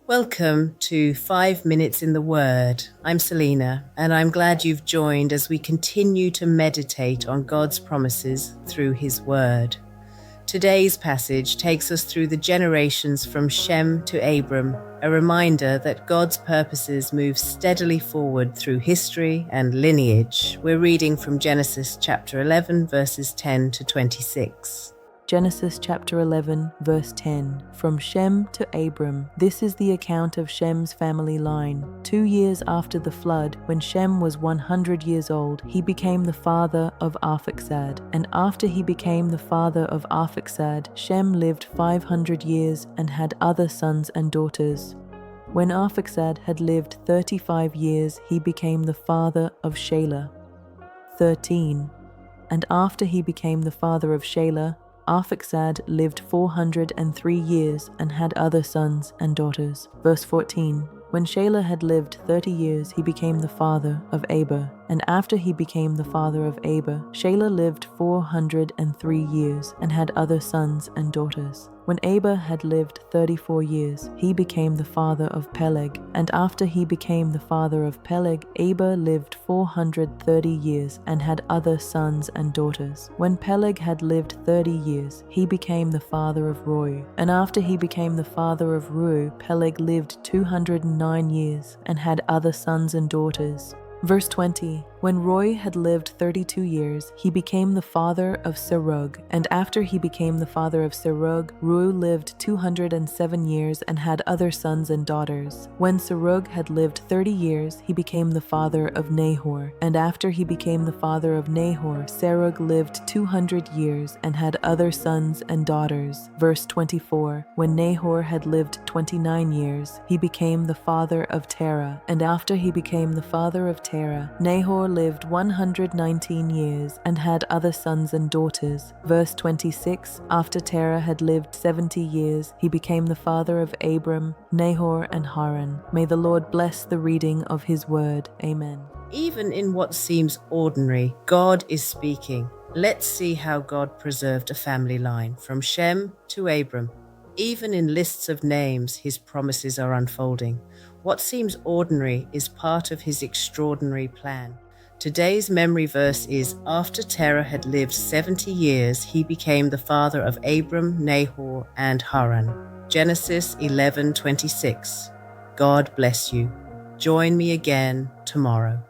Welcome to 5 Minutes in the Word. I'm Celina, and I'm glad you've joined as we continue to meditate on God's promises through His Word. Today's passage takes us through the generations from Shem to Abram, a reminder that God's purposes move steadily forward through history and lineage. We're reading from Genesis chapter 11, verses 10 to 26. Genesis chapter 11, verse 10. From Shem to Abram. This is the account of Shem's family line. 2 years after the flood, when Shem was 100 years old, he became the father of Arphaxad. And after he became the father of Arphaxad, Shem lived 500 years and had other sons and daughters. When Arphaxad had lived 35 years, he became the father of Shelah. 13. And after he became the father of Shelah, Arphaxad lived 403 years and had other sons and daughters. Verse 14. When Shelah had lived 30 years, he became the father of Eber. And after he became the father of Eber, Shelah lived 403 years and had other sons and daughters. When Eber had lived 34 years, he became the father of Peleg. And after he became the father of Peleg, Eber lived 430 years and had other sons and daughters. When Peleg had lived 30 years, he became the father of Reu. And after he became the father of Reu, Peleg lived 209 years and had other sons and daughters. Verse 20. When Reu had lived 32 years, he became the father of Serug. And after he became the father of Serug, Reu lived 207 years and had other sons and daughters. When Serug had lived 30 years, he became the father of Nahor. And after he became the father of Nahor, Serug lived 200 years and had other sons and daughters. Verse 24. When Nahor had lived 29 years, he became the father of Terah. And after he became the father of Terah, Nahor lived 119 years and had other sons and daughters. Verse 26. After Terah had lived 70 years, he became the father of Abram, Nahor and Haran. May the Lord bless the reading of His word. Amen. Even in what seems ordinary, God is speaking. Let's see how God preserved a family line from Shem to Abram. Even in lists of names, His promises are unfolding. What seems ordinary is part of His extraordinary plan. Today's memory verse is, after Terah had lived 70 years, he became the father of Abram, Nahor, and Haran. Genesis 11:26. God bless you. Join me again tomorrow.